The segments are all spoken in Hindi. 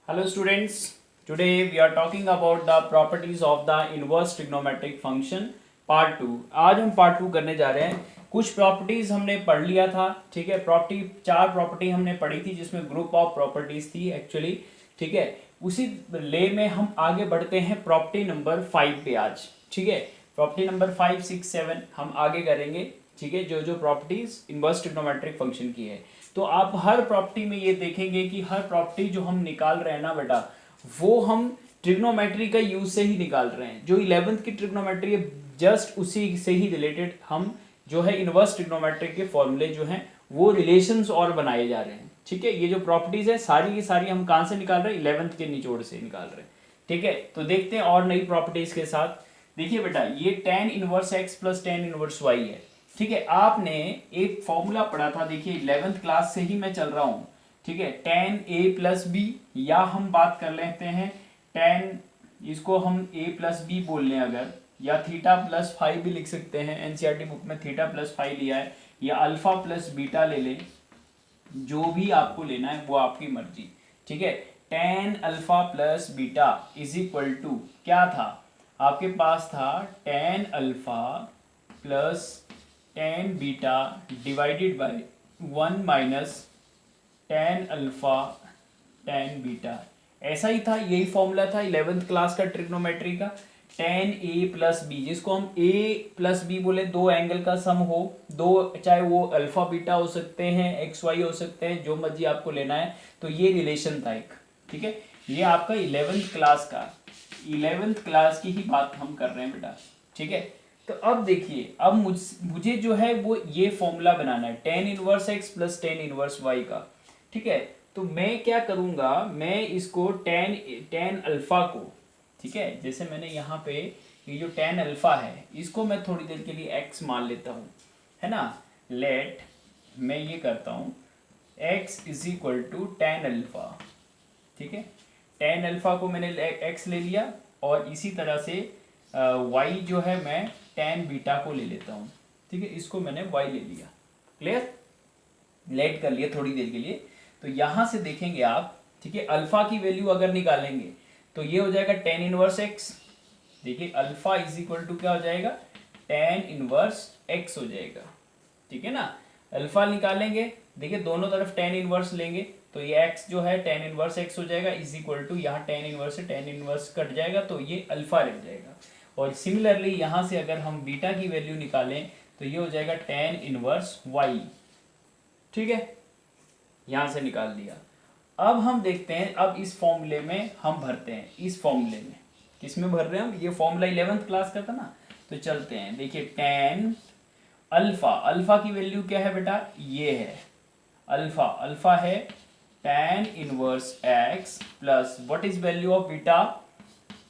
Hello students, today we are talking about the properties of the inverse trigonometric function part 2। आज हम part 2 करने जा रहे हैं। कुछ प्रॉपर्टीज हमने पढ़ लिया था, ठीक है। चार प्रॉपर्टी हमने पढ़ी थी जिसमें ग्रुप ऑफ प्रॉपर्टीज थी एक्चुअली, ठीक है। उसी ले में हम आगे बढ़ते हैं प्रॉपर्टी नंबर 5 पे आज, ठीक है। प्रॉपर्टी नंबर 5, 6, 7 हम आगे करेंगे, ठीक है। जो जो प्रॉपर्टीज इनवर्स ट्रिग्नोमेट्रिक फंक्शन की है, तो आप हर प्रॉपर्टी में ये देखेंगे कि हर प्रॉपर्टी जो हम निकाल रहे हैं ना बेटा, वो हम ट्रिग्नोमेट्री का यूज से ही निकाल रहे हैं। जो 11th की ट्रिग्नोमेट्री है जस्ट उसी से ही रिलेटेड हम जो है इनवर्स ट्रिग्नोमेट्री के फॉर्मूले जो हैं वो रिलेशंस और बनाए जा रहे हैं, ठीक है। ये जो प्रॉपर्टीज है सारी की सारी हम कहाँ से निकाल रहे हैं? 11th के निचोड़ से निकाल रहे हैं, ठीक है। तो देखते हैं और नई प्रॉपर्टीज के साथ। देखिए बेटा, ये tan inverse x plus tan inverse y है, ठीक है। आपने एक फॉर्मूला पढ़ा था, देखिए 11th क्लास से ही मैं चल रहा हूँ, ठीक है। tan a प्लस बी, या हम बात कर लेते हैं tan, इसको हम a प्लस बी बोल लें अगर, या थीटा प्लस फाइव भी लिख सकते हैं। एनसीईआरटी बुक में थीटा प्लस फाइव लिया है, या अल्फा प्लस बीटा ले लें, जो भी आपको लेना है वो आपकी मर्जी, ठीक है। tan alpha plus beta is equal to क्या था आपके पास? था tan alpha plus tan beta divided by 1 minus tan alpha tan beta. ऐसा ही था, यही फॉर्मूला था 11th क्लास का ट्रिग्नोमेट्री का। tan a प्लस बी, जिसको हम a प्लस बी बोले, दो एंगल का सम हो, दो चाहे वो अल्फा बीटा हो सकते हैं, एक्स वाई हो सकते हैं, जो मर्जी आपको लेना है। तो ये रिलेशन था एक, ठीक है। ये आपका 11th क्लास की ही बात हम कर रहे हैं बेटा, ठीक है। तो अब देखिए, अब मुझे जो है वो ये फॉर्मूला बनाना है tan inverse x plus tan inverse y का, ठीक है। तो मैं क्या करूंगा, मैं इसको tan अल्फा को, ठीक है, जैसे मैंने यहाँ पे ये जो tan अल्फा है इसको मैं थोड़ी देर के लिए x मान लेता हूँ, है ना। लेट मैं ये करता हूँ x is equal to tan alpha, ठीक है। tan अल्फा को मैंने x ले लिया, और इसी तरह से y जो है मैं tan बीटा को ले लेता हूँ, ठीक है। इसको मैंने y ले लिया, क्लियर, लेट कर लिया थोड़ी देर के लिए। तो यहाँ से देखेंगे आप, ठीक है, अल्फा की वैल्यू अगर निकालेंगे तो ये हो जाएगा tan इनवर्स x। देखिए अल्फा इज इक्वल टू क्या हो जाएगा? tan इनवर्स x हो जाएगा, ठीक है ना। अल्फा निकालेंगे, देखिए दोनों तरफ tan इनवर्स लेंगे तो ये x जो है tan इनवर्स x हो जाएगा, इज इक्वल टू यहाँ tan इनवर्स से tan इनवर्स कट जाएगा तो ये अल्फा रह जाएगा। और सिमिलरली यहाँ से अगर हम बीटा की वैल्यू निकालें तो ये हो जाएगा tan इनवर्स y, ठीक है। यहाँ से निकाल दिया। अब हम देखते हैं, अब इस फॉर्मूले में हम भरते हैं, इस फॉर्मूले में किस में भर रहे हैं हम? ये फॉर्मूला 11th क्लास का था ना, तो चलते हैं। देखिए tan अल्फा, अल्फा की वैल्यू क्या है बेटा? ये है अल्फा, अल्फा है tan inverse x plus what is value of beta?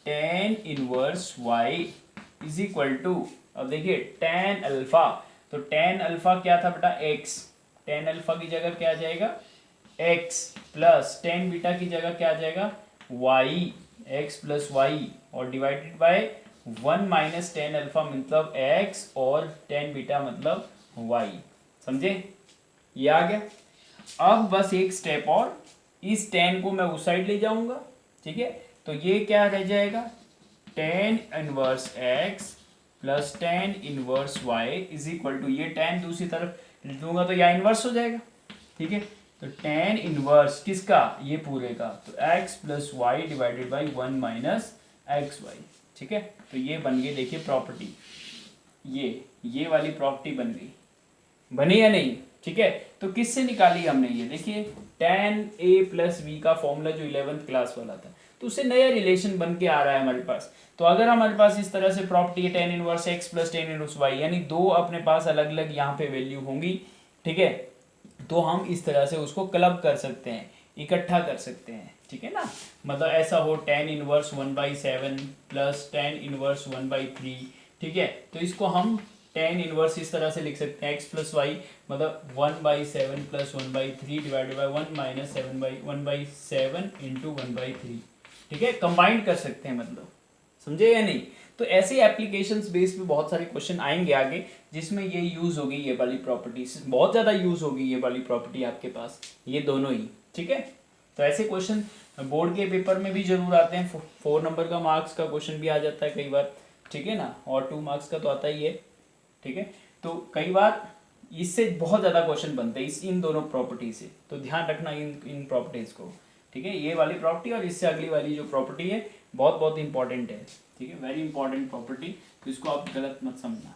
tan inverse y is equal to, अब देखिए tan अल्फा, तो tan अल्फा क्या था बेटा? x, tan अल्फा की जगह क्या आ जाएगा? x प्लस tan बीटा की जगह क्या आ जाएगा? y, x प्लस वाई, और divided by 1 minus tan alpha मतलब x, और tan बीटा मतलब y, समझे? ये आ गया। अब बस एक स्टेप और, इस tan को मैं उस साइड ले जाऊंगा, ठीक है। तो ये क्या रह जाएगा? tan inverse x plus tan inverse y is equal to, ये tan दूसरी तरफ दूंगा तो यहाँ इनवर्स हो जाएगा, ठीक है। तो tan इनवर्स किसका? ये पूरे का, तो x plus y divided by 1 minus x y, ठीक है। तो ये बन गई, देखिए प्रॉपर्टी, ये वाली प्रॉपर्टी बन गई, बनी या नहीं? ठीक है। तो किससे निकाली हमने ये? देखिए tan a प्लस बी का फॉर्मूला जो 11th क्लास वाला था, तो उससे नया रिलेशन बन के आ रहा है हमारे पास। तो अगर हमारे पास इस तरह से प्रॉपर्टी है tan inverse x plus tan inverse y, यानी दो अपने पास अलग अलग यहाँ पे वैल्यू होंगी, ठीक है, तो हम इस तरह से उसको क्लब कर सकते हैं, इकट्ठा कर सकते हैं, ठीक है ना। मतलब ऐसा हो tan inverse 1/7 plus tan inverse 1/3, ठीक है। तो इसको हम tan इनवर्स इस तरह से लिख सकते हैं x प्लस वाई, मतलब 1/7 plus 1/3 divided by 1 minus 1/7 into 1/3, ठीक है। कंबाइंड कर सकते हैं, मतलब समझे या नहीं? तो ऐसे एप्लीकेशंस बेस पे बहुत सारे क्वेश्चन आएंगे आगे, जिसमें ये यूज होगी, ये वाली प्रॉपर्टी बहुत ज़्यादा यूज होगी, ये वाली प्रॉपर्टी आपके पास, ये दोनों ही, ठीक है। तो ऐसे क्वेश्चन बोर्ड के पेपर में भी जरूर आते हैं, 4 नंबर का मार्क्स का क्वेश्चन भी आ जाता है कई बार, ठीक है ना, और 2 मार्क्स का तो आता ही है, ठीक है। तो कई बार इससे बहुत ज़्यादा क्वेश्चन बनते हैं इन दोनों प्रॉपर्टी से, तो ध्यान रखना इन प्रॉपर्टीज़ को, ठीक है। ये वाली प्रॉपर्टी और इससे अगली वाली जो प्रॉपर्टी है बहुत बहुत इंपॉर्टेंट है, ठीक है, वेरी इंपॉर्टेंट प्रॉपर्टी, तो इसको आप गलत मत समझना,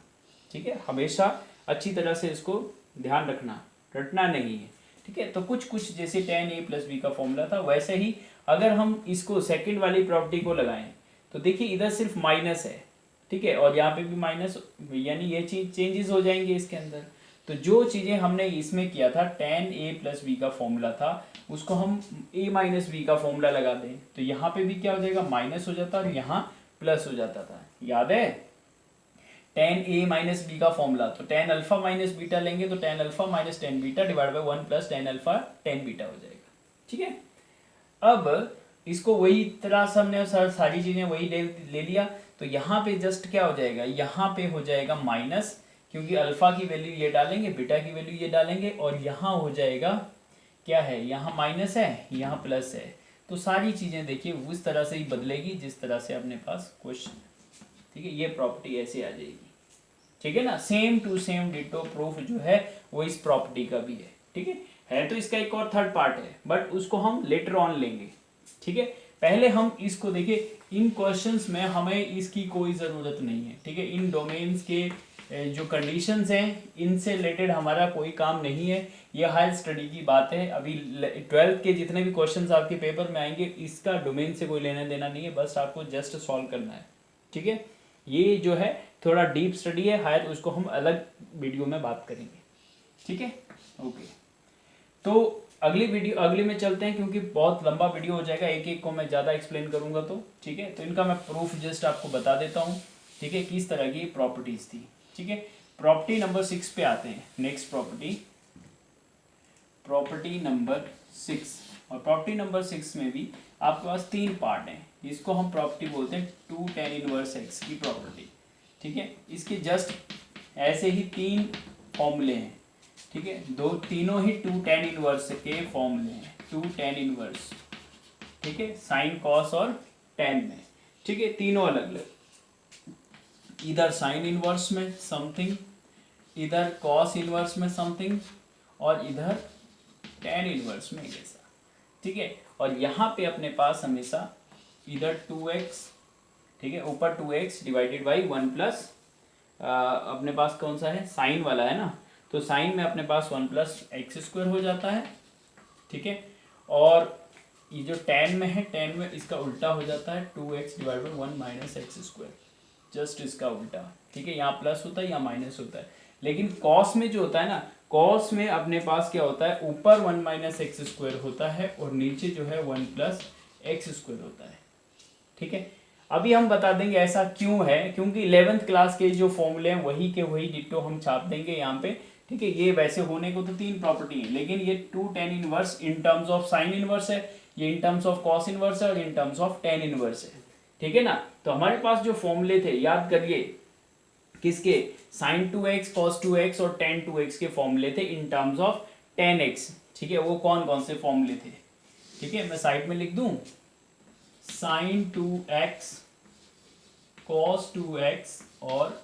ठीक है। हमेशा अच्छी तरह से इसको ध्यान रखना, रटना नहीं है, ठीक है। तो कुछ जैसे tan a + b का फॉर्मूला था, वैसे ही अगर हम इसको सेकंड वाली प्रॉपर्टी को लगाएं तो देखिए इधर सिर्फ माइनस है, ठीक है, और यहाँ पे भी माइनस, यानी ये चीज चेंजेस हो जाएंगे इसके अंदर। तो जो चीज़ें हमने इसमें किया था tan a + b का फॉर्मूला था, उसको हम a - b का फॉर्मूला लगा दें तो यहाँ पे भी क्या हो जाएगा, माइनस हो जाता और यहाँ प्लस हो जाता था, याद है। tan a - b का फॉर्मूला, तो tan अल्फा माइनस बीटा लेंगे तो tan alpha minus tan beta divide by 1 + tan alpha tan beta हो जाएगा, ठीक है। अब इसको वही तरह से हमने सारी चीज़ें वही ले लिया, तो यहाँ पे जस्ट क्या हो जाएगा, यहाँ पे हो जाएगा माइनस, क्योंकि अल्फा की वैल्यू ये डालेंगे, बीटा की वैल्यू ये डालेंगे, और यहाँ हो जाएगा क्या है, यहाँ माइनस है, यहाँ प्लस है। तो सारी चीज़ें देखिए उस तरह से ही बदलेगी जिस तरह से अपने पास क्वेश्चन, ठीक है। ये प्रॉपर्टी ऐसे आ जाएगी, ठीक है ना, same to same ditto proof जो है वो इस प्रॉपर्टी का भी है, ठीक है। तो इसका एक और थर्ड पार्ट है, बट उसको हम लेटर ऑन लेंगे, ठीक है। पहले हम इसको देखिए, इन क्वेश्चंस में हमें इसकी कोई ज़रूरत नहीं है, ठीक है। इन डोमेन्स के जो कंडीशंस हैं इनसे रिलेटेड हमारा कोई काम नहीं है, ये हायर स्टडी की बात है। अभी 12th के जितने भी क्वेश्चंस आपके पेपर में आएंगे इसका डोमेन से कोई लेना देना नहीं है, बस आपको जस्ट सॉल्व करना है, ठीक है। ये जो है थोड़ा डीप स्टडी है हायर, उसको हम अलग वीडियो में बात करेंगे, ठीक है, ओके। तो अगली में चलते हैं, क्योंकि बहुत लंबा वीडियो हो जाएगा, एक एक को मैं ज़्यादा एक्सप्लेन करूंगा, तो ठीक है। तो इनका मैं प्रूफ जस्ट आपको बता देता हूँ, ठीक है, किस तरह की प्रॉपर्टीज थी, ठीक है। प्रॉपर्टी नंबर 6 पे आते हैं, नेक्स्ट प्रॉपर्टी नंबर 6, और प्रॉपर्टी नंबर 6 में भी आपके पास 3 पार्ट हैं, इसको हम प्रॉपर्टी बोलते हैं 2 tan इनवर्स x की प्रॉपर्टी, ठीक है। इसके जस्ट ऐसे ही 3 फॉर्मूले हैं, ठीक है, तीनों ही 2 tan इनवर्स के फॉर्मूले हैं, 2 tan इनवर्स, ठीक है, साइन कॉस और tan में, ठीक है, तीनों अलग अलग, इधर साइन इनवर्स में समथिंग, इधर कॉस इनवर्स में समथिंग, और इधर tan इनवर्स में ऐसा, ठीक है। और यहाँ पे अपने पास हमेशा इधर 2x, ठीक है, ऊपर 2x डिवाइडेड बाई 1 प्लस अपने पास कौन सा है, साइन वाला है ना, तो साइन में अपने पास 1 + x² हो जाता है, ठीक है। और ये जो tan में है, tan में इसका उल्टा हो जाता है, 2x divide by 1 - x², just इसका उल्टा, ठीक है। यहाँ प्लस होता है, यहाँ माइनस होता है, लेकिन कॉस में जो होता है ना, कॉस में अपने पास क्या होता है, ऊपर 1 - x² होता है और नीचे जो है 1 + x² होता है, ठीक है। अभी हम बता देंगे ऐसा क्यों है, क्योंकि 11th क्लास के जो फॉर्मूले हैं वही के वही डिट्टो हम छाप देंगे यहाँ पे, ठीक है। ये वैसे होने को तो 3 प्रॉपर्टी है, लेकिन ये 2 tan inverse in terms of sine inverse है, ये in terms of cos inverse है, और in terms of tan inverse है, ठीक है ना। तो हमारे पास जो फॉर्मूले थे याद करिए, किसके, sin 2x cos 2x और tan 2x के फॉर्मूले थे in terms of tan x, ठीक है। वो कौन कौन से फॉर्मूले थे, ठीक है, मैं साइड में लिख दूं, sin 2x cos 2x और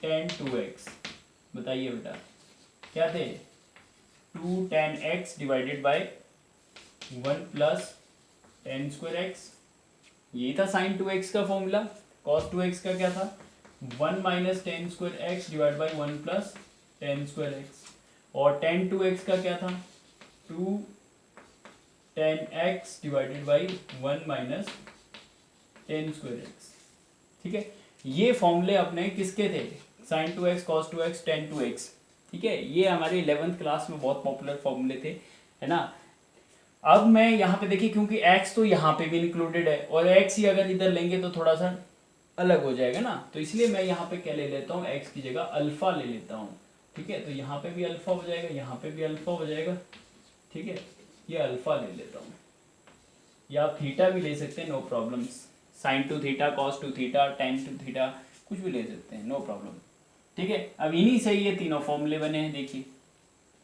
tan 2x, बताइए बेटा क्या थे, 2 tan x divided by 1 + tan² x, यही था sin 2x का फॉर्मूला। cos 2x का क्या था, 1 - tan² x divide by 1 + tan² x, और tan 2x का क्या था, 2 tan x divided by 1 - tan² x, ठीक है। ये फॉर्मूले अपने किसके थे, sin 2x cos 2x tan 2x, ठीक है। ये हमारे 11th क्लास में बहुत पॉपुलर फॉर्मूले थे, है ना। अब मैं यहाँ पे देखिए, क्योंकि x तो यहाँ पे भी इंक्लूडेड है, और x ही अगर इधर लेंगे तो थोड़ा सा अलग हो जाएगा ना, तो इसलिए मैं यहाँ पे क्या ले लेता हूँ, x की जगह अल्फा ले लेता हूँ, ठीक है। तो यहाँ पे भी अल्फा हो जाएगा, यहाँ पे भी अल्फा हो जाएगा, ठीक है, ये अल्फा ले लेता हूँ, या आप थीटा भी ले सकते हैं, नो प्रॉब्लम, sin 2 थीटा, cos 2 थीटा, tan 2 थीटा, कुछ भी ले सकते हैं, नो प्रॉब्लम, ठीक है। अब इन्हीं से ये तीनों फॉर्मूले बने हैं, देखिए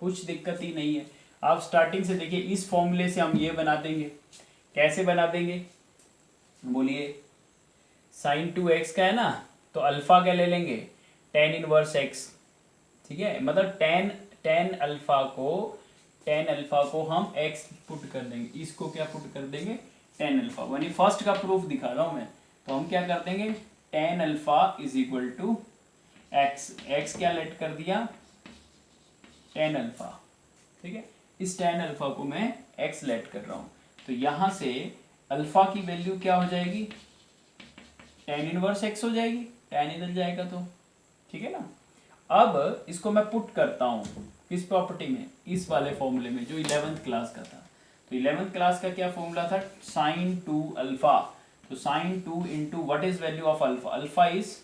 कुछ दिक्कत ही नहीं है। आप स्टार्टिंग से देखिए, इस फॉर्मूले से हम ये बना देंगे। कैसे बना देंगे बोलिए? साइन 2x का है ना, तो अल्फा क्या ले लेंगे? टेन इनवर्स x, ठीक है, मतलब टेन अल्फा को हम x पुट कर देंगे, इसको क्या पुट कर देंगे? Tan alpha. यानी फर्स्ट का प्रूफ दिखा रहा हूं मैं, तो हम क्या कर देंगे? Tan alpha is equal to x क्या लेट कर दिया? टेन अल्फा, ठीक है। इस टेन अल्फा को मैं x लेट कर रहा हूं, तो यहां से अल्फा की वैल्यू क्या हो जाएगी? टेन इनवर्स x हो जाएगी, टेन इधर जाएगा तो, ठीक है ना। अब इसको मैं पुट करता हूँ किस प्रॉपर्टी में? इस वाले फॉर्मूले में जो 11th क्लास का था। तो 11th क्लास का क्या फॉर्मूला था? Sine 2 alpha. तो sine 2 into what is value of alpha? Alpha is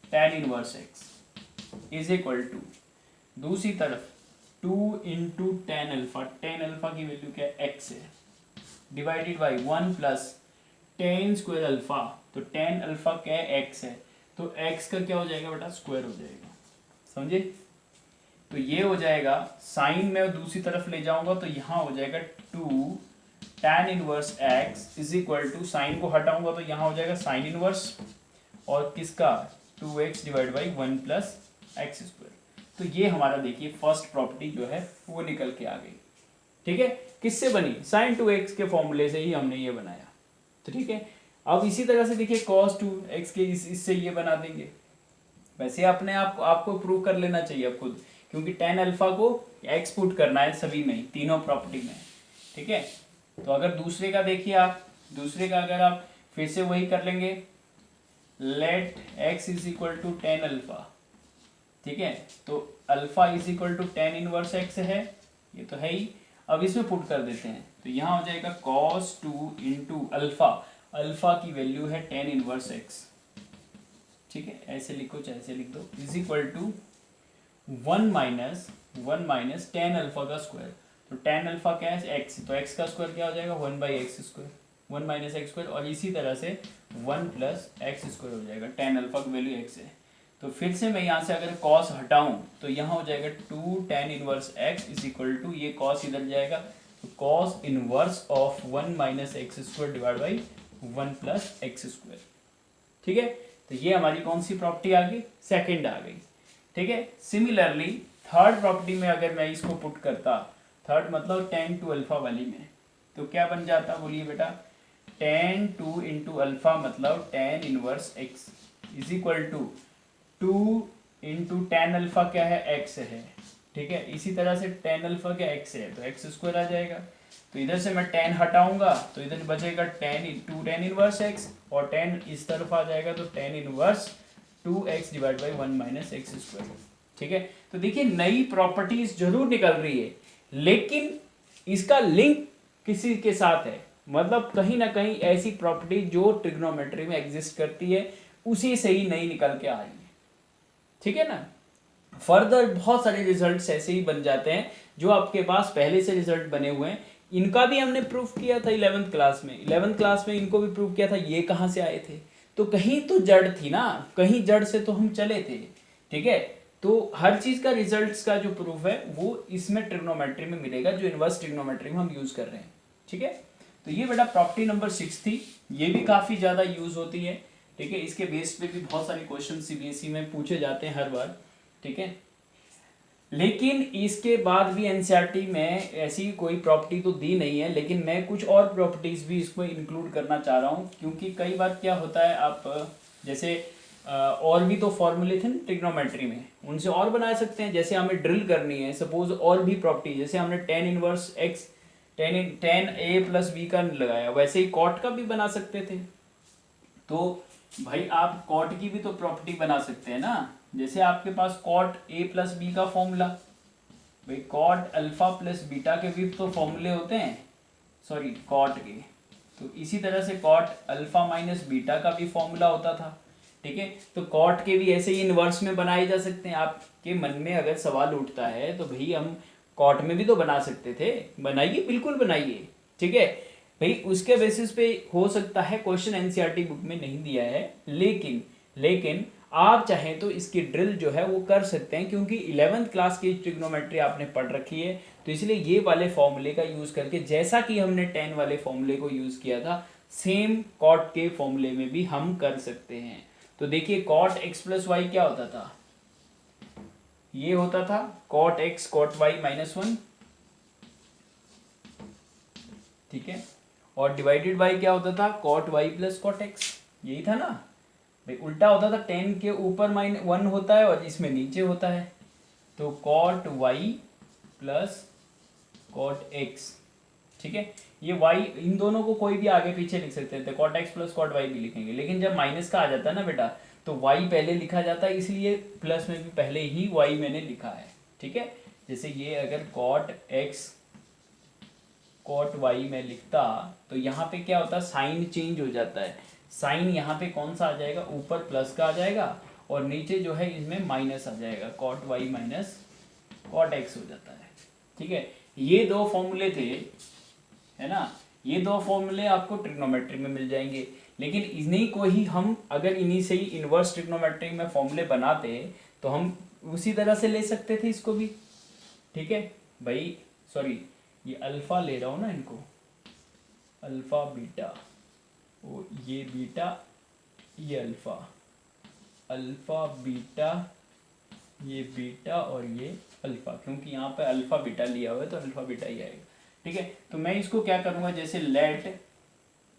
tan inverse x is equal to, दूसरी तरफ 2 into tan alpha, tan alpha की वैल्यू क्या है? x है, divided by 1 plus tan square alpha. तो टेन अल्फा क्या है? x है, तो x का क्या हो जाएगा बेटा? स्क्वायर हो जाएगा, समझे? तो ये हो जाएगा, साइन में दूसरी तरफ ले जाऊंगा तो यहाँ हो जाएगा 2 tan inverse x is equal to, sine को हटाऊंगा तो यहाँ हो जाएगा साइन इनवर्स और किसका? 2x divide by 1 plus x square. तो ये हमारा देखिए फर्स्ट प्रॉपर्टी जो है वो निकल के आ गई, ठीक है। किससे बनी? साइन 2x के फॉर्मूले से ही हमने ये बनाया, तो ठीक है। अब इसी तरह से देखिए cos 2x के इससे ये बना देंगे। वैसे अपने आपको प्रूव कर लेना चाहिए अब खुद, क्योंकि टेन अल्फा को x पुट करना है सभी में, तीनों प्रॉपर्टी में, ठीक है। तो अगर दूसरे का देखिए आप, दूसरे का अगर आप फिर से वही कर लेंगे, let x is equal to tan alpha, ठीक है। तो alpha is equal to tan inverse x है, ये तो है ही। अब इसमें पुट कर देते हैं, तो यहाँ हो जाएगा cos 2 इंटू अल्फा, अल्फा की वैल्यू है टेन इनवर्स x, ठीक है, ऐसे लिखो चाहे ऐसे लिख दो, is equal to 1 minus tan alpha का स्क्वायर। तो टेन अल्फा क्या है? x, तो x का स्क्वायर क्या हो जाएगा? 1 by x square, 1 minus x square, और इसी तरह से 1 प्लस एक्स स्क्वायर हो जाएगा, टेन अल्फा की वैल्यू x है। तो फिर से मैं यहाँ से अगर cos हटाऊं तो यहाँ हो जाएगा 2 tan inverse x is equal to, ये cos इधर जाएगा, तो cos inverse of 1 minus x square divide by 1 plus x square, ठीक है। तो ये हमारी कौन सी प्रॉपर्टी आ गई? सेकंड आ गई, ठीक है। सिमिलरली थर्ड प्रॉपर्टी में अगर मैं इसको पुट करता, थर्ड मतलब टेन टू अल्फा वाली में, तो क्या बन जाता बोलिए बेटा? टेन टू इंटू अल्फा मतलब tan inverse x is equal to 2 into tan alpha क्या है? x है, ठीक है। इसी तरह से टेन अल्फा क्या x है, तो एक्स स्क्वायर आ जाएगा। तो इधर से मैं टेन हटाऊंगा तो इधर बचेगा टेन इनवर्स x, और टेन इस तरफ आ जाएगा तो tan inverse 2x divide by 1 minus x square, ठीक है। तो देखिए नई प्रॉपर्टीज जरूर निकल रही है, लेकिन इसका लिंक किसी के साथ है, मतलब कहीं ना कहीं ऐसी प्रॉपर्टी जो ट्रिग्नोमेट्री में एग्जिस्ट करती है उसी से ही नई निकल के आ रही है, ठीक है ना। फर्दर बहुत सारे रिजल्ट्स ऐसे ही बन जाते हैं जो आपके पास पहले से रिजल्ट बने हुए हैं। इनका भी हमने प्रूफ किया था 11th क्लास में, 11th क्लास में इनको भी प्रूफ किया था। ये कहाँ से आए थे? तो कहीं तो जड़ थी ना, कहीं जड़ से तो हम चले थे, ठीक है। तो हर चीज का रिजल्ट्स का जो प्रूफ है वो इसमें ट्रिग्नोमेट्री में मिलेगा, जो इनवर्स ट्रिग्नोमेट्री में हम यूज कर रहे हैं, ठीक है। तो ये बेटा प्रॉपर्टी नंबर 6 थी, ये भी काफी ज्यादा यूज होती है, ठीक है। इसके बेस पे भी बहुत सारे क्वेश्चन सीबीएसई में पूछे जाते हैं हर बार, ठीक है। लेकिन इसके बाद भी एनसीईआरटी में ऐसी कोई प्रॉपर्टी तो दी नहीं है, लेकिन मैं कुछ और प्रॉपर्टीज भी इसमें इंक्लूड करना चाह रहा हूँ, क्योंकि कई बार क्या होता है, आप जैसे और भी तो फॉर्मूले थे ट्रिग्नोमेट्री में, उनसे और बना सकते हैं। जैसे हमें ड्रिल करनी है सपोज और भी प्रॉपर्टी, जैसे हमने टेन इनवर्स एक्स टेन ए प्लस बी का लगाया, वैसे ही कॉट का भी बना सकते थे। तो भाई आप कॉट की भी तो प्रॉपर्टी बना सकते हैं ना, जैसे आपके पास कॉट ए प्लस बी का फॉर्मूला, भाई कॉट अल्फा प्लस बीटा के भी तो फॉर्मूले होते हैं, सॉरी कॉट के। तो इसी तरह से कॉट अल्फा माइनस बीटा का भी फॉर्मूला होता था, ठीक है। तो कॉट के भी ऐसे ही इनवर्स में बनाए जा सकते हैं। आपके मन में अगर सवाल उठता है तो भाई हम कॉट में भी तो बना सकते थे, बनाइए, बिल्कुल बनाइए, ठीक है भाई। उसके बेसिस पे हो सकता है क्वेश्चन एनसीईआरटी बुक में नहीं दिया है, लेकिन आप चाहें तो इसकी ड्रिल जो है वो कर सकते हैं, क्योंकि 11th क्लास की ट्रिग्नोमेट्री आपने पढ़ रखी है, तो इसलिए ये वाले फॉर्मूले का यूज़ करके जैसा कि हमने tan वाले फॉर्मूले को यूज़ किया था सेम cot के फॉर्मूले में भी हम कर सकते हैं। तो देखिए cot x प्लस वाई क्या होता था, ये होता था cot x cot y minus 1, ठीक है, और डिवाइडेड बाई क्या होता था cot y plus cot x, यही था ना भाई। उल्टा होता था, tan के ऊपर -1 होता है और इसमें नीचे होता है, तो cot y plus cot x, ठीक है। ये y इन दोनों को कोई भी आगे पीछे लिख सकते थे, cot x plus cot y भी लिखेंगे, लेकिन जब माइनस का आ जाता है ना बेटा तो y पहले लिखा जाता है, इसलिए प्लस में भी पहले ही y मैंने लिखा है, ठीक है। जैसे ये अगर cot x cot y में लिखता तो यहाँ पे क्या होता है, साइन चेंज हो जाता है। साइन यहाँ पे कौन सा आ जाएगा, ऊपर प्लस का आ जाएगा और नीचे जो है इसमें माइनस आ जाएगा, cot y minus cot x हो जाता है, ठीक है। ये दो फॉर्मूले थे, है ना, ये दो फॉर्मूले आपको ट्रिग्नोमेट्री में मिल जाएंगे, लेकिन इन्हीं को ही हम अगर इन्हीं से ही इन्वर्स ट्रिग्नोमेट्री में फॉर्मूले बनाते तो हम उसी तरह से ले सकते थे इसको भी, ठीक है भाई। सॉरी, ये अल्फा ले रहा हूँ ना इनको, अल्फा बीटा, ओ ये बीटा ये अल्फा, अल्फा बीटा ये बीटा और ये अल्फा, क्योंकि यहाँ पे अल्फा बीटा लिया हुआ है तो अल्फा बीटा ही आएगा, ठीक है। तो मैं इसको क्या करूँगा, जैसे लेट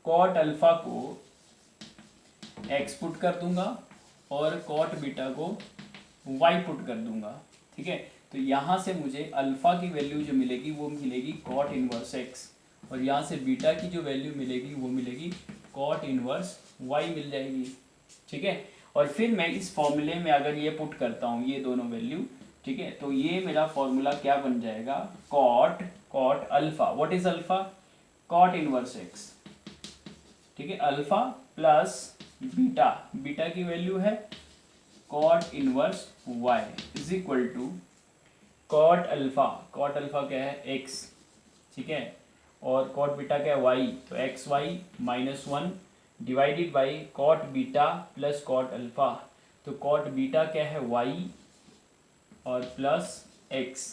कॉट अल्फा को एक्स पुट कर दूंगा और कॉट बीटा को वाई पुट कर दूंगा, ठीक है। तो यहाँ से मुझे अल्फा की वैल्यू जो मिलेगी वो मिलेगी कॉट इनवर्स एक्स, और यहाँ से बीटा की जो वैल्यू मिलेगी वो मिलेगी कॉट इनवर्स वाई मिल जाएगी, ठीक है। और फिर मैं इस फॉर्मूले में अगर ये पुट करता हूँ ये दोनों वैल्यू, ठीक है, तो ये मेरा फॉर्मूला क्या बन जाएगा, cot cot alpha, what is alpha, cot inverse x, ठीक है, अल्फा प्लस बीटा, बीटा की वैल्यू है cot inverse y is equal to cot alpha क्या है एक्स, ठीक है, और कॉट बीटा क्या है वाई, तो x y minus 1 divided by cot beta plus cot alpha, तो कॉट बीटा क्या है वाई और प्लस एक्स,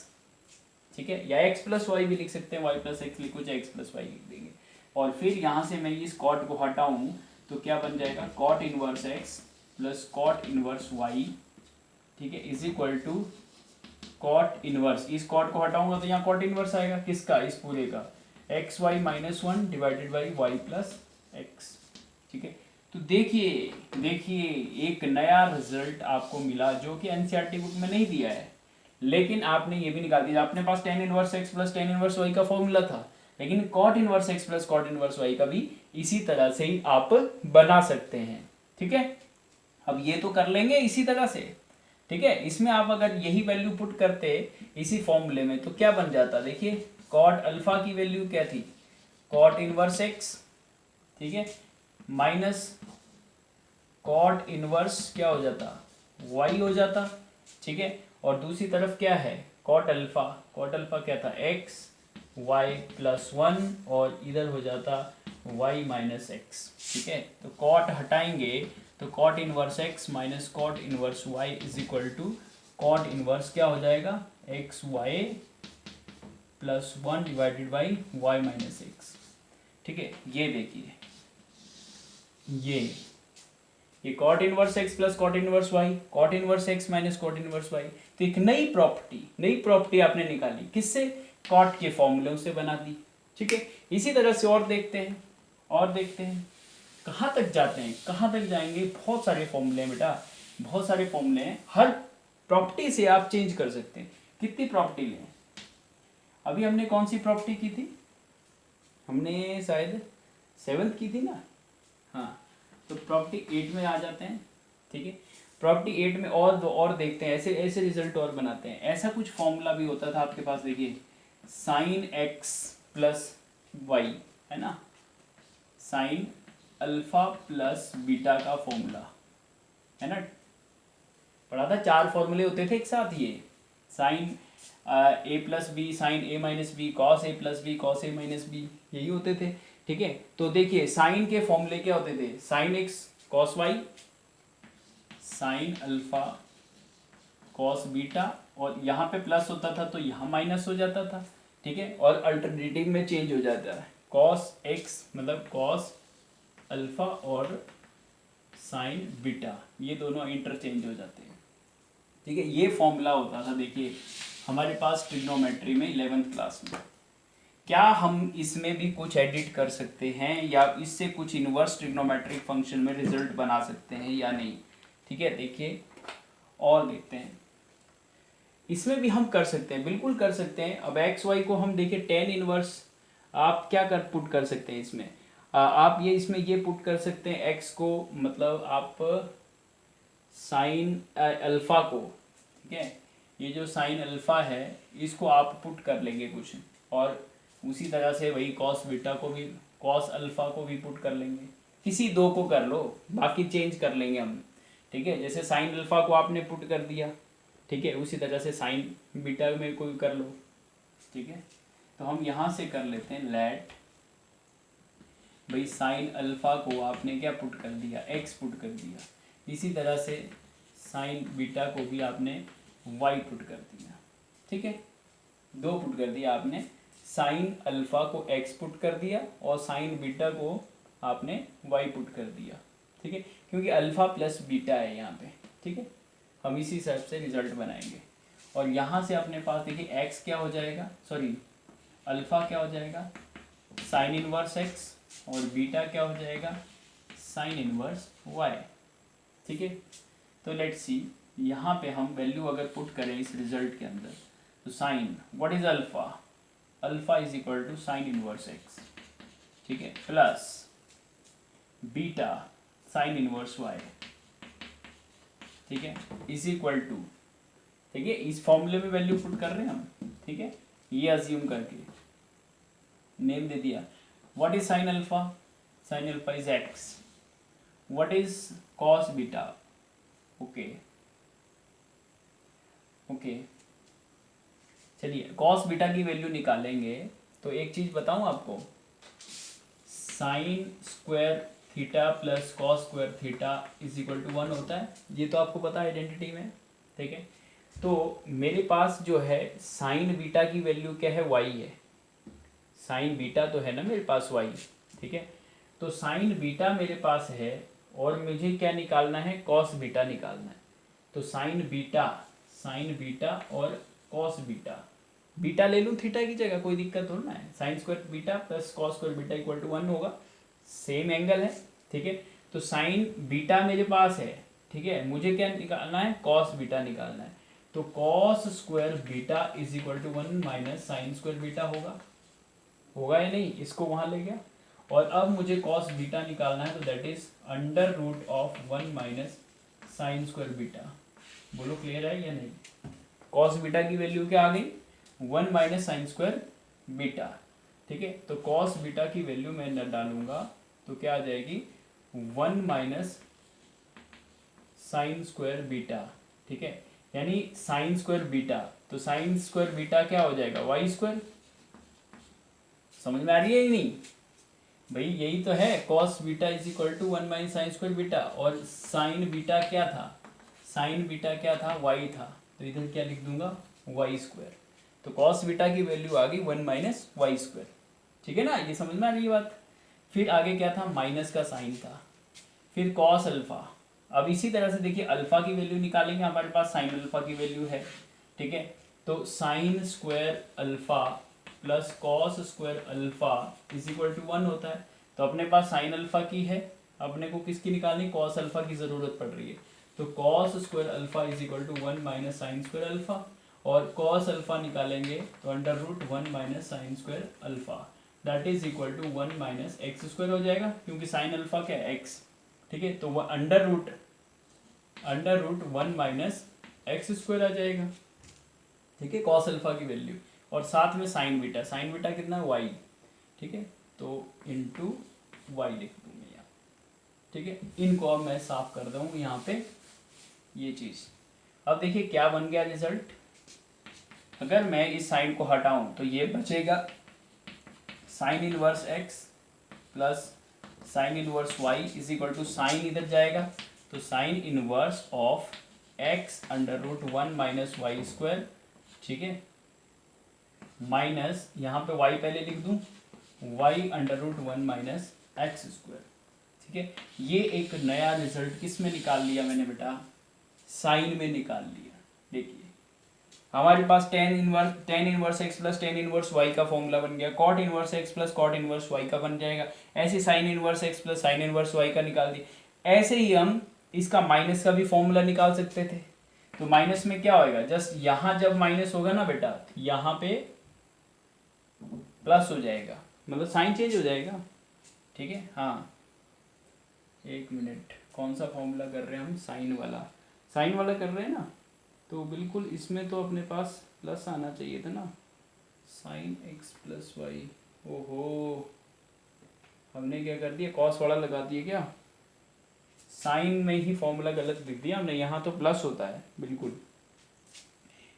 ठीक है, या एक्स प्लस वाई भी लिख सकते हैं, वाई प्लस एक्स लिखो चाहे एक्स प्लस वाई लिख देंगे। और फिर यहाँ से मैं इस कॉट को हटाऊँ तो क्या बन जाएगा, cot inverse x plus cot inverse y, ठीक है, is equal to cot inverse, इस कॉट को हटाऊंगा तो यहाँ कॉट इनवर्स आएगा किसका, इस पूरे का, x y minus 1 divided by y plus x, ठीक है। तो देखिए देखिए एक नया रिजल्ट आपको मिला जो कि एनसीईआरटी बुक में नहीं दिया है, लेकिन आपने ये भी निकाल दिया, अपने पास tan inverse x plus tan inverse y का फॉर्मूला था, लेकिन cot inverse x plus cot inverse y का भी इसी तरह से ही आप बना सकते हैं, ठीक है। अब ये तो कर लेंगे इसी तरह से, ठीक है। इसमें आप अगर यही वैल्यू पुट करते इसी फॉर्मूले में तो क्या बन जाता, देखिए कॉट अल्फा की वैल्यू क्या थी, कॉट इनवर्स एक्स, ठीक है, माइनस कॉट इनवर्स क्या हो जाता, वाई हो जाता, ठीक है, और दूसरी तरफ क्या है कॉट अल्फा क्या था एक्स वाई प्लस 1 और इधर हो जाता वाई माइनस एक्स, ठीक है। तो कॉट हटाएंगे तो cot inverse x minus cot inverse y is equal to cot inverse क्या हो जाएगा, x y plus 1 divided by y minus x, ठीक है। ये देखिए ये cot inverse x plus cot inverse y, cot inverse x minus cot inverse y, तो एक नई प्रॉपर्टी आपने निकाली, किससे, कॉट के फॉर्मूलों से बना दी, ठीक है। इसी तरह से और देखते हैं कहाँ तक जाते हैं, कहाँ तक जाएंगे, बहुत सारे फॉर्मूले हैं बेटा, बहुत सारे फॉर्मूले हैं, हर प्रॉपर्टी से आप चेंज कर सकते हैं। कितनी प्रॉपर्टी लें, अभी हमने कौन सी प्रॉपर्टी की थी, हमने शायद 7th की थी ना, हाँ, तो प्रॉपर्टी 8 में आ जाते हैं, ठीक है। प्रॉपर्टी 8 में और देखते हैं, ऐसे रिजल्ट और बनाते हैं। ऐसा कुछ फॉर्मूला भी होता था आपके पास, देखिए साइन एक्स प्लस वाई, है ना, साइन अल्फा प्लस बीटा का फॉर्मूला, है ना, पढ़ा था, 4 फॉर्मूले होते थे एक साथ, ये sign A plus B, sign A minus B, cos A plus B, cos A minus B, यही होते थे, ठीक है। तो देखिए साइन के फॉर्मूले क्या होते थे, sine x cos y, sine alpha cos beta, और यहाँ पे प्लस होता था तो यहाँ माइनस हो जाता था, ठीक है, और अल्टरनेटिव में चेंज हो जाता है, कॉस एक्स मतलब कॉस अल्फा और साइन बीटा, ये दोनों इंटरचेंज हो जाते हैं। ठीक है, ये फॉर्मूला होता था देखिए हमारे पास ट्रिग्नोमेट्री में 11th क्लास में। क्या हम इसमें भी कुछ एडिट कर सकते हैं या इससे कुछ इनवर्स ट्रिग्नोमेट्रिक फंक्शन में रिजल्ट बना सकते हैं या नहीं? ठीक है, देखिए और देखते हैं, इसमें भी हम कर सकते हैं, बिल्कुल कर सकते हैं। अब एक्स वाई को हम देखिए टेन इनवर्स, आप क्या कर पुट कर सकते हैं इसमें, आप ये इसमें ये पुट कर सकते हैं एक्स को, मतलब आप साइन अल्फा को, ठीक है, ये जो साइन अल्फा है इसको आप पुट कर लेंगे कुछ, और उसी तरह से वही कॉस बीटा को भी, कॉस अल्फा को भी पुट कर लेंगे, किसी दो को कर लो, बाकी चेंज कर लेंगे हम। ठीक है, जैसे साइन अल्फा को आपने पुट कर दिया, ठीक है, उसी तरह से साइन बीटा में कोई कर लो। ठीक है, तो हम यहाँ से कर लेते हैं लेट, भाई साइन अल्फा को आपने क्या पुट कर दिया, एक्स पुट कर दिया, इसी तरह से साइन बीटा को भी आपने वाई पुट कर दिया। ठीक है, दो पुट कर दिया आपने, साइन अल्फा को एक्स पुट कर दिया और साइन बीटा को आपने वाई पुट कर दिया। ठीक है, क्योंकि अल्फा प्लस बीटा है यहाँ पे। ठीक है, हम इसी हिसाब से रिजल्ट बनाएंगे, और यहाँ से अपने पास देखिए एक्स क्या हो जाएगा, सॉरी अल्फा क्या हो जाएगा, साइन इनवर्स एक्स, और बीटा क्या हो जाएगा, साइन इनवर्स वाई। ठीक है, तो लेट्स सी, यहाँ पे हम वैल्यू अगर पुट करें इस रिजल्ट के अंदर, तो sine what is alpha, alpha is equal to sine inverse x, ठीक है, plus beta sine inverse y, ठीक है, इज इक्वल टू, ठीक है, इस फॉर्मूले में वैल्यू पुट कर रहे हैं हम। ठीक है, ये अज्यूम करके नेम दे दिया, what is sine alpha, sine alpha is x, what is cos beta, okay okay, चलिए कॉस बीटा की वैल्यू निकालेंगे, तो एक चीज बताऊं आपको, sine square theta plus cos square theta is equal to 1 होता है, ये तो आपको पता है आइडेंटिटी में। ठीक है, तो मेरे पास जो है साइन बीटा की वैल्यू क्या है, वाई है, साइन बीटा तो है ना मेरे पास वाई। ठीक है, तो साइन बीटा मेरे पास है और मुझे क्या निकालना है, कॉस बीटा निकालना है। तो साइन बीटा और कॉस बीटा, बीटा ले लूँ थीटा की जगह, कोई दिक्कत थोड़ा ना है, sine square beta plus cos square beta equal to 1 होगा, सेम एंगल है। ठीक है, तो साइन बीटा मेरे पास है, ठीक है, मुझे क्या निकालना है, कॉस बीटा निकालना है, तो cos square beta is equal to 1 minus sine square beta होगा या नहीं, इसको वहाँ ले गया, और अब मुझे कॉस बीटा निकालना है, तो that is under root of 1 minus sine square beta. बोलो क्लियर है या नहीं, कॉस बीटा की वैल्यू क्या आ गई, 1 माइनस साइन स्क्वायर बीटा। ठीक है, तो कॉस बीटा की वैल्यू मैं डालूंगा तो क्या आ जाएगी, 1 माइनस साइन स्क्वायर बीटा। ठीक है, यानी साइन स्क्वायर बीटा, तो साइन स्क्वायर बीटा क्या हो जाएगा, वाई स्क्वायर। समझ में आ रही है या नहीं भाई, यही तो है, cos beta is equal to 1 minus sine square beta, और साइन बीटा क्या था, साइन बीटा क्या था, वाई था, तो इधर क्या लिख दूंगा, वाई स्क्वायर। तो कॉस बीटा की वैल्यू आ गई 1 माइनस वाई स्क्वायर। ठीक है ना, ये समझ में आ रही है बात। फिर आगे क्या था, माइनस का साइन था, फिर कॉस अल्फा। अब इसी तरह से देखिए अल्फा की वैल्यू निकालेंगे, हमारे पास साइन अल्फा की वैल्यू है। ठीक है, तो sine square alpha plus cos square alpha is equal to 1 होता है, तो अपने पास साइन अल्फा की है, अपने को किसकी निकालनी, कॉस अल्फा की ज़रूरत पड़ रही है, तो cos square alpha is equal to 1 minus sine square alpha, और कॉस अल्फा निकालेंगे तो under root 1 minus sine square alpha, that is equal to 1 minus x square हो जाएगा, क्योंकि साइन अल्फा क्या है, एक्स। ठीक है, तो वह under root 1 minus x square आ जाएगा। ठीक है, कॉस अल्फा की वैल्यू, और साथ में साइन बीटा कितना है, वाई। ठीक है, तो इंटू वाई लिख दूंगा यहाँ। ठीक है, इनको अब मैं साफ कर दूँ यहाँ पे ये चीज़। अब देखिए क्या बन गया रिजल्ट, अगर मैं इस साइन को हटाऊं तो ये बचेगा sine inverse x plus sine inverse y is equal to, sine इधर जाएगा तो sine inverse of x under root 1 minus y square. ठीक है, माइनस यहाँ पे y पहले लिख दूँ, y√1 माइनस एक्स स्क्वायर। ठीक है, ये एक नया रिजल्ट किस में निकाल लिया मैंने बेटा, साइन में निकाल लिया। देखिए हमारे पास tan inverse x plus tan inverse y का फॉर्मूला बन गया, cot inverse x plus cot inverse y का बन जाएगा। ऐसे sine inverse x plus sine inverse y का निकाल दिया। ऐसे ही हम इसका माइनस का भी फॉर्मूला निकाल सकते थे। तो माइनस में क्या होएगा, जस्ट यहाँ जब माइनस होगा ना बेटा, यहाँ पे प्लस हो जाएगा, मतलब साइन चेंज हो जाएगा। ठीक है, हाँ एक मिनट, कौन सा फॉर्मूला कर रहे हैं हम, साइन वाला कर रहे हैं ना, तो बिल्कुल इसमें तो अपने पास प्लस आना चाहिए था ना, साइन एक्स प्लस वाई। ओहो, हमने क्या कर दिया, कॉस वाला लगा दिया क्या, साइन में ही फॉर्मूला गलत लिख दिया हमने, यहाँ तो प्लस होता है बिल्कुल।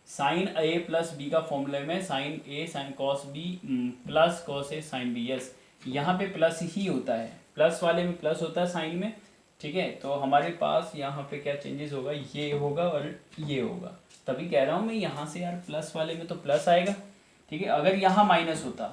साइन ए प्लस बी का फॉर्मूले में sine A sine cos B plus cos A sine B, yes यहाँ पे प्लस ही होता है, प्लस वाले में प्लस होता है साइन में। ठीक है, तो हमारे पास यहाँ पे क्या चेंजेस होगा, ये होगा और ये होगा, तभी कह रहा हूँ मैं यहाँ से यार प्लस वाले में तो प्लस आएगा। ठीक है, अगर यहाँ माइनस होता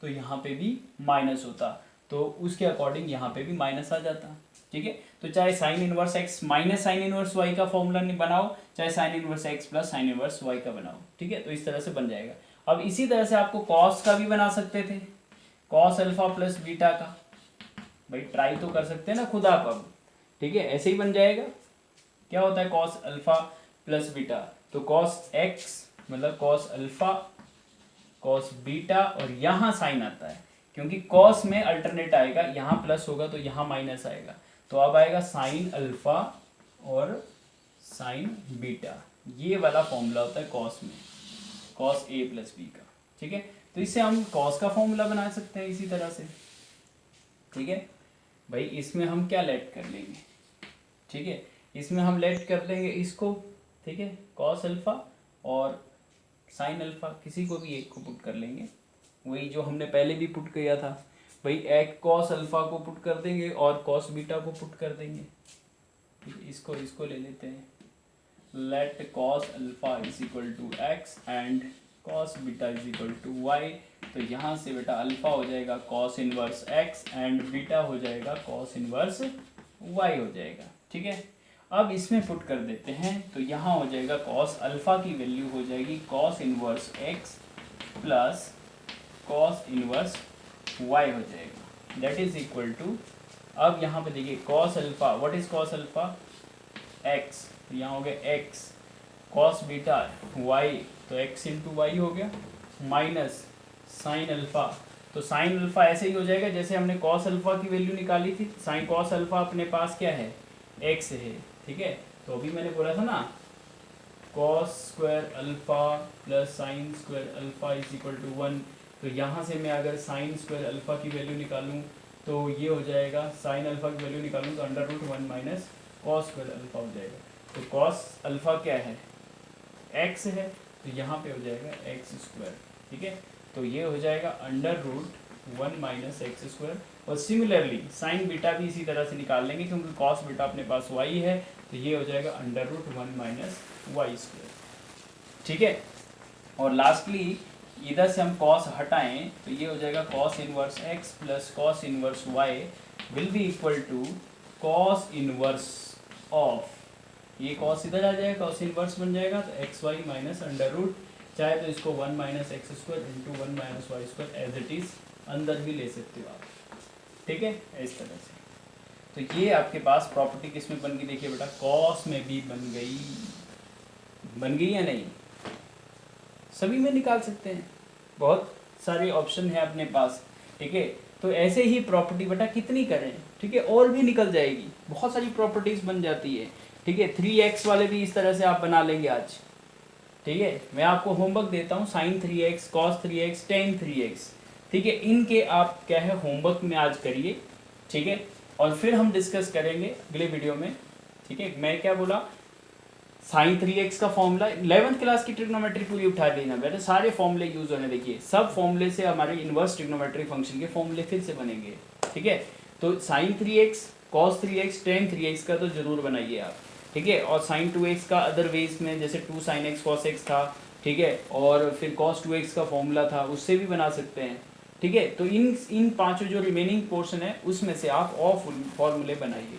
तो यहाँ पे भी माइनस होता, तो उसके अकॉर्डिंग यहाँ पे भी माइनस आ जाता। ठीक है, तो चाहे sine inverse x minus sine inverse y का फॉर्मूला नहीं बनाओ, चाहे sine inverse x plus sine inverse y का बनाओ। ठीक है, तो इस तरह से बन जाएगा। अब इसी तरह से आपको कॉस का भी बना सकते थे, कॉस अल्फा प्लस बीटा का, भाई ट्राई तो कर सकते हैं ना खुद आप अब। ठीक है, ऐसे ही बन जाएगा। क्या होता है कॉस अल्फा प्लस बीटा, तो कॉस एक्स मतलब कॉस अल्फा कॉस बीटा, और यहाँ साइन आता है क्योंकि कॉस में अल्टरनेट आएगा, यहाँ प्लस होगा तो यहाँ माइनस आएगा, तो अब आएगा साइन अल्फा और साइन बीटा। ये वाला फॉर्मूला होता है कॉस में, कॉस ए प्लस बी का। ठीक है, तो इससे हम कॉस का फॉर्मूला बना सकते हैं इसी तरह से। ठीक है भाई, इसमें हम क्या लेट कर लेंगे, ठीक है इसमें हम लेट कर लेंगे इसको। ठीक है, कॉस अल्फा और साइन अल्फा, किसी को भी एक को पुट कर लेंगे, वही जो हमने पहले भी पुट किया था भाई, एक कॉस अल्फा को पुट कर देंगे और कॉस बीटा को पुट कर देंगे। ठीक है, इसको ले लेते हैं, let cos alpha is equal to x and cos beta is equal to y. तो यहाँ से बेटा अल्फा हो जाएगा cos inverse x and beta हो जाएगा कॉस इनवर्स वाई हो जाएगा। ठीक है, अब इसमें पुट कर देते हैं, तो यहाँ हो जाएगा कॉस अल्फा की वैल्यू हो जाएगी cos inverse x plus cos inverse y हो जाएगा, दैट इज इक्वल टू, अब यहाँ पे देखिए cos alpha, what is cos alpha x, तो यहाँ हो गया एक्स, कॉस बीटा वाई, तो एक्स इंटू वाई हो गया, माइनस साइन अल्फा, तो साइन अल्फा ऐसे ही हो जाएगा जैसे हमने कॉस अल्फा की वैल्यू निकाली थी, साइन कॉस अल्फा अपने पास क्या है, एक्स है। ठीक है, तो अभी मैंने बोला था ना cos square alpha plus sine square alpha is equal to 1, तो यहाँ से मैं अगर साइन स्क्वायर अल्फा की वैल्यू निकालूँ तो ये हो जाएगा, साइन अल्फा की वैल्यू निकालूँ तो √1 माइनस कॉस स्क्वायर अल्फा हो जाएगा। तो कॉस अल्फा क्या है, एक्स है, तो यहाँ पे हो जाएगा एक्स स्क्वायर। ठीक है, तो ये हो जाएगा √1 माइनस एक्स स्क्वायर। और सिमिलरली साइन बीटा भी इसी तरह से निकाल लेंगे क्योंकि कॉस बीटा अपने पास वाई है, तो ये हो जाएगा √1 माइनस वाई स्क्वायर। ठीक है, और लास्टली इधर से हम कॉस हटाएं तो ये हो जाएगा cos inverse x plus cos inverse y will be equal to cos inverse of, ये कॉस इधर आ जाएगा, कॉस इनवर्स बन जाएगा, तो एक्स वाई माइनस √ चाहे तो इसको 1 minus x square into 1 minus y square as it is अंदर भी ले सकते हो आप। ठीक है, इस तरह से। तो ये आपके पास प्रॉपर्टी किस में बन गई, देखिए बेटा कॉस में भी बन गई या नहीं, सभी में निकाल सकते हैं, बहुत सारे ऑप्शन है अपने पास। ठीक है, तो ऐसे ही प्रॉपर्टी बेटा कितनी करें, ठीक है और भी निकल जाएगी, बहुत सारी प्रॉपर्टीज बन जाती है। ठीक है, 3x वाले भी इस तरह से आप बना लेंगे आज। ठीक है, मैं आपको होमवर्क देता हूँ, sin 3x cos 3x tan 3x। ठीक है, इनके आप क्या है होमवर्क में आज करिए। ठीक है, और फिर हम डिस्कस करेंगे अगले वीडियो में। ठीक है, मैं क्या बोला, sin 3x का फॉर्मूला 11th क्लास की ट्रिग्नोमेट्री पूरी उठा लेना बेटा, सारे फॉर्मूले यूज होने, देखिए सब फॉर्मूले से हमारे इनवर्स ट्रिग्नोमेट्री फंक्शन के फॉर्मूले फिर से बनेंगे। ठीक है, तो sin 3x cos 3x tan 3x का तो जरूर बनाइए आप। ठीक है, और sin 2x का अदर वेज में जैसे 2 sin x cos x था, ठीक है, और फिर cos 2x का फॉर्मूला था उससे भी बना सकते हैं, ठीक है। तो इन पांचों जो रिमेनिंग पोर्शन है उसमें से आप और फॉर्मूले बनाइए,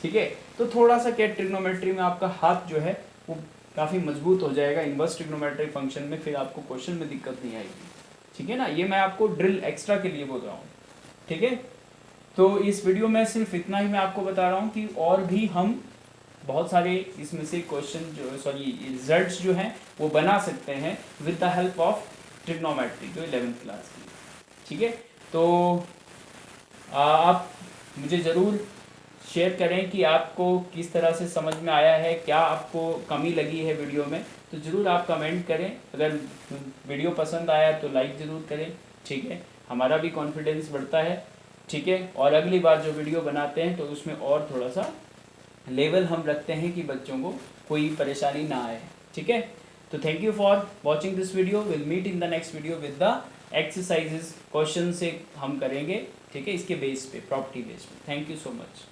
ठीक है। तो थोड़ा सा क्या ट्रिग्नोमेट्री में आपका हाथ जो है वो काफ़ी मजबूत हो जाएगा इन्वर्स ट्रिग्नोमेट्री फंक्शन में, फिर आपको क्वेश्चन में दिक्कत नहीं आएगी, ठीक है ना। ये मैं आपको ड्रिल एक्स्ट्रा के लिए बोल रहा हूँ, ठीक है। तो इस वीडियो में सिर्फ इतना ही मैं आपको बता रहा हूँ कि और भी हम बहुत सारे इसमें से क्वेश्चन जो रिजल्ट्स जो हैं वो बना सकते हैं with the help of trigonometry जो 11th क्लास की, ठीक है। तो आप मुझे ज़रूर शेयर करें कि आपको किस तरह से समझ में आया है, क्या आपको कमी लगी है वीडियो में, तो ज़रूर आप कमेंट करें। अगर वीडियो पसंद आया तो लाइक ज़रूर करें, ठीक है, हमारा भी कॉन्फिडेंस बढ़ता है, ठीक है। और अगली बार जो वीडियो बनाते हैं तो उसमें और थोड़ा सा लेवल हम रखते हैं कि बच्चों को कोई परेशानी ना आए, ठीक है। तो thank you for watching this video, will meet in the next video with the exercises, question से हम करेंगे, ठीक है, इसके बेस पे, प्रॉपर्टी बेस पे। Thank you so much.